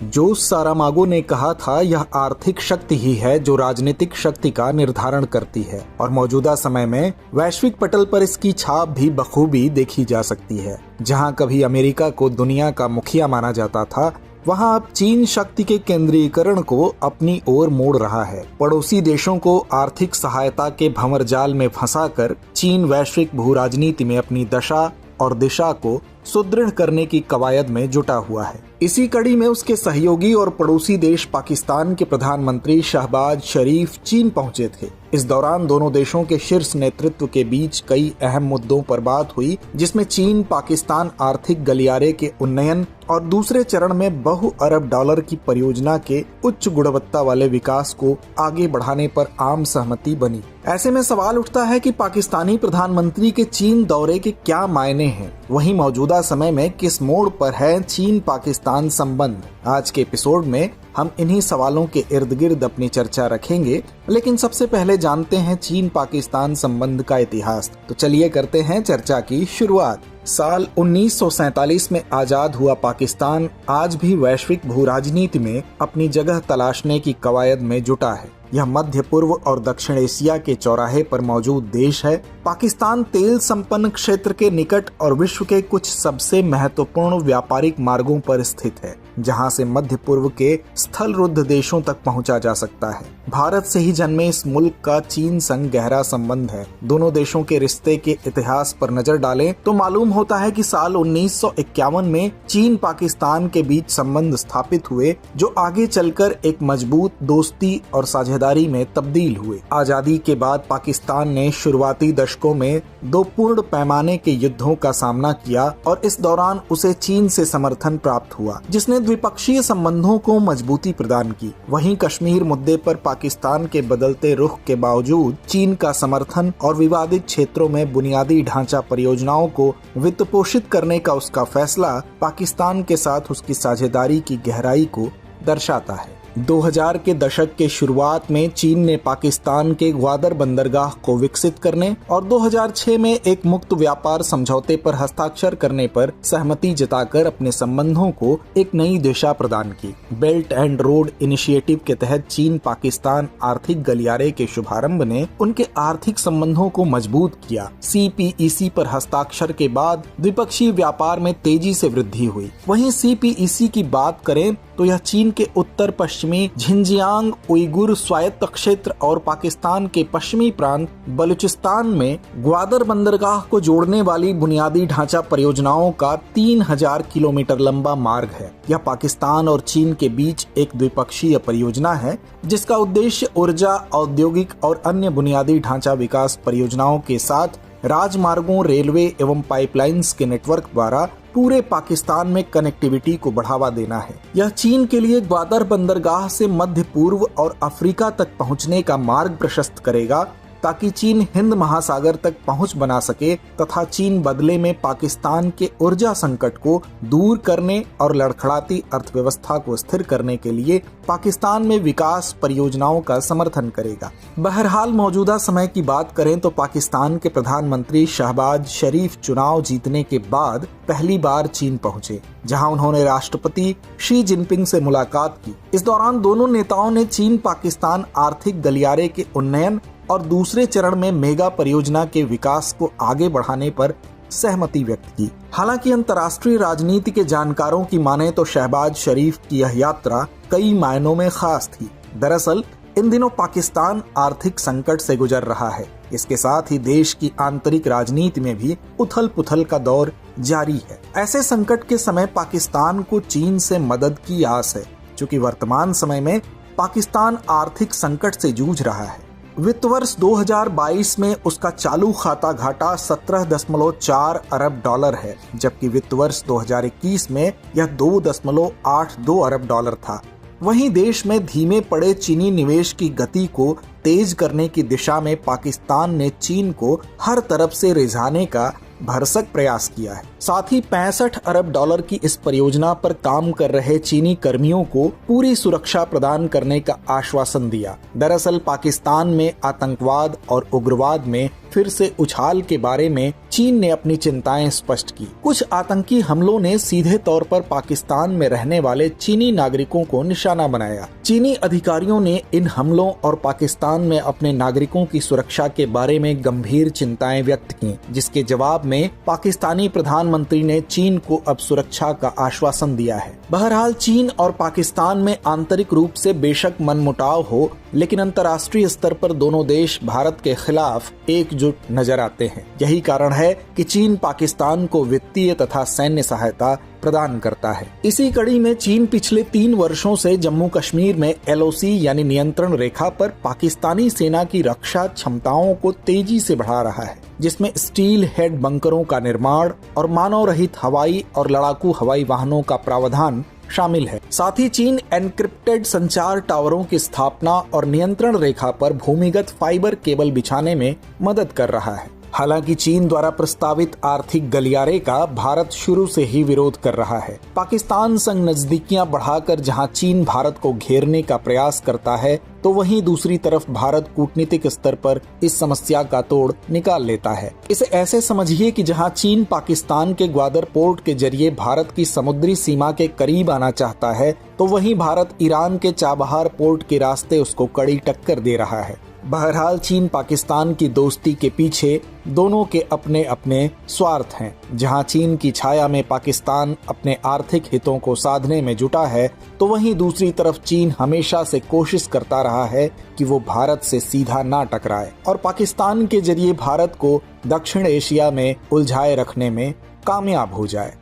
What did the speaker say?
जोस सारामागो ने कहा था, यह आर्थिक शक्ति ही है जो राजनीतिक शक्ति का निर्धारण करती है और मौजूदा समय में वैश्विक पटल पर इसकी छाप भी बखूबी देखी जा सकती है। जहां कभी अमेरिका को दुनिया का मुखिया माना जाता था, वहां अब चीन शक्ति के केंद्रीकरण को अपनी ओर मोड़ रहा है। पड़ोसी देशों को आर्थिक सहायता के भंवरजाल में फंसाकर चीन वैश्विक भू राजनीति में अपनी दशा और दिशा को सुदृढ़ करने की कवायद में जुटा हुआ है। इसी कड़ी में उसके सहयोगी और पड़ोसी देश पाकिस्तान के प्रधानमंत्री शहबाज शरीफ चीन पहुंचे थे। इस दौरान दोनों देशों के शीर्ष नेतृत्व के बीच कई अहम मुद्दों पर बात हुई, जिसमें चीन पाकिस्तान आर्थिक गलियारे के उन्नयन और दूसरे चरण में बहु अरब डॉलर की परियोजना के उच्च गुणवत्ता वाले विकास को आगे बढ़ाने पर आम सहमति बनी। ऐसे में सवाल उठता है कि पाकिस्तानी प्रधानमंत्री के चीन दौरे के क्या मायने हैं, वहीं मौजूदा समय में किस मोड़ पर है चीन पाकिस्तान संबंध। आज के एपिसोड में हम इन्हीं सवालों के इर्द गिर्द अपनी चर्चा रखेंगे, लेकिन सबसे पहले जानते हैं चीन पाकिस्तान संबंध का इतिहास। तो चलिए करते हैं चर्चा की शुरुआत। साल 1947 में आजाद हुआ पाकिस्तान आज भी वैश्विक भू राजनीति में अपनी जगह तलाशने की कवायद में जुटा है। यह मध्य पूर्व और दक्षिण एशिया के चौराहे पर मौजूद देश है। पाकिस्तान तेल संपन्न क्षेत्र के निकट और विश्व के कुछ सबसे महत्वपूर्ण व्यापारिक मार्गों पर स्थित है, जहां से मध्य पूर्व के स्थल रुद्ध देशों तक पहुंचा जा सकता है। भारत से ही जन्मे इस मुल्क का चीन संग गहरा संबंध है। दोनों देशों के रिश्ते के इतिहास पर नजर डालें तो मालूम होता है कि साल 1951 में चीन पाकिस्तान के बीच संबंध स्थापित हुए, जो आगे चलकर एक मजबूत दोस्ती और साझेदारी में तब्दील हुए। आजादी के बाद पाकिस्तान ने शुरुआती दशकों में 2 पूर्ण पैमाने के युद्धों का सामना किया और इस दौरान उसे चीन से समर्थन प्राप्त हुआ, जिसने द्विपक्षीय संबंधों को मजबूती प्रदान की। वहीं कश्मीर मुद्दे पर पाकिस्तान के बदलते रुख के बावजूद चीन का समर्थन और विवादित क्षेत्रों में बुनियादी ढांचा परियोजनाओं को वित्त पोषित करने का उसका फैसला पाकिस्तान के साथ उसकी साझेदारी की गहराई को दर्शाता है। 2000 के दशक के शुरुआत में चीन ने पाकिस्तान के ग्वादर बंदरगाह को विकसित करने और 2006 में एक मुक्त व्यापार समझौते पर हस्ताक्षर करने पर सहमति जताकर अपने संबंधों को एक नई दिशा प्रदान की। बेल्ट एंड रोड इनिशिएटिव के तहत चीन पाकिस्तान आर्थिक गलियारे के शुभारंभ ने उनके आर्थिक संबंधों को मजबूत किया। CPEC पर हस्ताक्षर के बाद द्विपक्षीय व्यापार में तेजी से वृद्धि हुई। वहीं CPEC की बात करें तो यह चीन के उत्तर पश्चिमी झिंजियांग उइगुर स्वायत्त क्षेत्र और पाकिस्तान के पश्चिमी प्रांत बलूचिस्तान में ग्वादर बंदरगाह को जोड़ने वाली बुनियादी ढांचा परियोजनाओं का 3000 किलोमीटर लंबा मार्ग है। यह पाकिस्तान और चीन के बीच एक द्विपक्षीय परियोजना है, जिसका उद्देश्य ऊर्जा, औद्योगिक और अन्य बुनियादी ढांचा विकास परियोजनाओं के साथ राजमार्गों, रेलवे एवं पाइपलाइंस के नेटवर्क द्वारा पूरे पाकिस्तान में कनेक्टिविटी को बढ़ावा देना है। यह चीन के लिए ग्वादर बंदरगाह से मध्य पूर्व और अफ्रीका तक पहुंचने का मार्ग प्रशस्त करेगा, ताकि चीन हिंद महासागर तक पहुंच बना सके तथा चीन बदले में पाकिस्तान के ऊर्जा संकट को दूर करने और लड़खड़ाती अर्थव्यवस्था को स्थिर करने के लिए पाकिस्तान में विकास परियोजनाओं का समर्थन करेगा। बहरहाल मौजूदा समय की बात करें तो पाकिस्तान के प्रधानमंत्री शहबाज शरीफ चुनाव जीतने के बाद पहली बार चीन पहुंचे, जहां उन्होंने राष्ट्रपति शी जिनपिंग से मुलाकात की। इस दौरान दोनों नेताओं ने चीन पाकिस्तान आर्थिक गलियारे के उन्नयन और दूसरे चरण में मेगा परियोजना के विकास को आगे बढ़ाने पर सहमति व्यक्त की। हालांकि अंतर्राष्ट्रीय राजनीति के जानकारों की माने तो शहबाज शरीफ की यह यात्रा कई मायनों में खास थी। दरअसल इन दिनों पाकिस्तान आर्थिक संकट से गुजर रहा है। इसके साथ ही देश की आंतरिक राजनीति में भी उथल पुथल का दौर जारी है। ऐसे संकट के समय पाकिस्तान को चीन से मदद की आस है, क्योंकि वर्तमान समय में पाकिस्तान आर्थिक संकट से जूझ रहा है। वित्त वर्ष 2022 में उसका चालू खाता घाटा 17.4 अरब डॉलर है, जबकि वित्त वर्ष 2021 में यह 2.82 अरब डॉलर था। वहीं देश में धीमे पड़े चीनी निवेश की गति को तेज करने की दिशा में पाकिस्तान ने चीन को हर तरफ से रिझाने का भरसक प्रयास किया है। साथ ही 65 अरब डॉलर की इस परियोजना पर काम कर रहे चीनी कर्मियों को पूरी सुरक्षा प्रदान करने का आश्वासन दिया। दरअसल पाकिस्तान में आतंकवाद और उग्रवाद में फिर से उछाल के बारे में चीन ने अपनी चिंताएं स्पष्ट की। कुछ आतंकी हमलों ने सीधे तौर पर पाकिस्तान में रहने वाले चीनी नागरिकों को निशाना बनाया। चीनी अधिकारियों ने इन हमलों और पाकिस्तान में अपने नागरिकों की सुरक्षा के बारे में गंभीर चिंताएं व्यक्त की, जिसके जवाब में पाकिस्तानी प्रधानमंत्री ने चीन को अब सुरक्षा का आश्वासन दिया है। बहरहाल चीन और पाकिस्तान में आंतरिक रूप से बेशक मनमुटाव हो, लेकिन अंतर्राष्ट्रीय स्तर पर दोनों देश भारत के खिलाफ एकजुट नजर आते हैं। यही कारण है कि चीन पाकिस्तान को वित्तीय तथा सैन्य सहायता प्रदान करता है। इसी कड़ी में चीन पिछले 3 वर्षों से जम्मू कश्मीर में LOC यानी नियंत्रण रेखा पर पाकिस्तानी सेना की रक्षा क्षमताओं को तेजी से बढ़ा रहा है, जिसमें स्टील हेड बंकरों का निर्माण और मानव रहित हवाई और लड़ाकू हवाई वाहनों का प्रावधान शामिल है। साथ ही चीन एनक्रिप्टेड संचार टावरों की स्थापना और नियंत्रण रेखा पर भूमिगत फाइबर केबल बिछाने में मदद कर रहा है। हालांकि चीन द्वारा प्रस्तावित आर्थिक गलियारे का भारत शुरू से ही विरोध कर रहा है। पाकिस्तान संग नजदीकियां बढ़ाकर जहां चीन भारत को घेरने का प्रयास करता है, तो वहीं दूसरी तरफ भारत कूटनीतिक स्तर पर इस समस्या का तोड़ निकाल लेता है। इसे ऐसे समझिए कि जहां चीन पाकिस्तान के ग्वादर पोर्ट के जरिए भारत की समुद्री सीमा के करीब आना चाहता है, तो वहीं भारत ईरान के चाबहार पोर्ट के रास्ते उसको कड़ी टक्कर दे रहा है। बहरहाल चीन पाकिस्तान की दोस्ती के पीछे दोनों के अपने अपने स्वार्थ हैं। जहां चीन की छाया में पाकिस्तान अपने आर्थिक हितों को साधने में जुटा है, तो वहीं दूसरी तरफ चीन हमेशा से कोशिश करता रहा है कि वो भारत से सीधा ना टकराए और पाकिस्तान के जरिए भारत को दक्षिण एशिया में उलझाए रखने में कामयाब हो जाए।